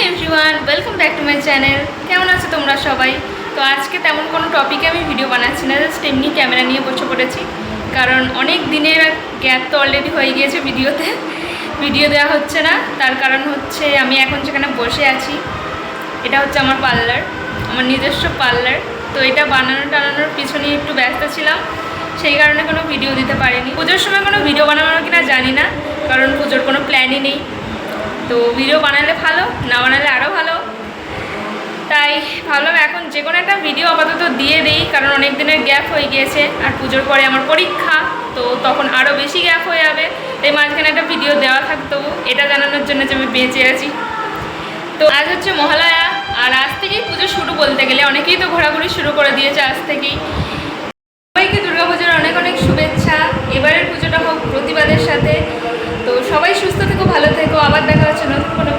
Everyone, welcome back to my channel. কেমন আছো তোমরা সবাই? তো আজকে তেমন কোনো টপিকে আমি ভিডিও বানাচ্ছি না, জাস্ট এমনি ক্যামেরা নিয়ে বসে পড়েছি। কারণ অনেক দিনের গ্যাপ তো অলরেডি হয়ে গিয়েছে ভিডিও দেওয়া হচ্ছে না। তার কারণ হচ্ছে আমি এখন যেখানে বসে আছি এটা হচ্ছে আমার পার্লার, আমার নিজস্ব পার্লার। তো এটা টানানোর পিছনে একটু ব্যস্ত ছিলাম, সেই কারণে কোনো ভিডিও দিতে পারিনি। পুজোর সময় কোনো ভিডিও বানানো কিনা জানি না, কারণ পুজোর কোনো প্ল্যানই নেই। তো ভিডিও বানালে ভালো, না বানালে আরও ভালো। তাই ভাবলাম এখন যে কোনো একটা ভিডিও আপাতত দিয়ে দিই, কারণ অনেক দিনের গ্যাপ হয়ে গিয়েছে। আর পুজোর পরে আমার পরীক্ষা, তো তখন আরও বেশি গ্যাপ হয়ে যাবে। তাই মাঝখানে একটা ভিডিও দেওয়া থাকতো এটা জানানোর জন্য যে আমি বেঁচে আছি। তো আজ হচ্ছে মহালয়া, আর আজ থেকেই পুজো শুরু বলতে গেলে। অনেকেই তো ঘোরাঘুরি শুরু করে দিয়েছে আজ থেকেই। সবাইকে দুর্গাপুজোর অনেক অনেক শুভেচ্ছা। এবারের পুজোটা হোক প্রতিবাদের সাথে। তো সবাই সুস্থ থেকো, ভালো থেকো। আবার দেখা হচ্ছে নতুন কোনো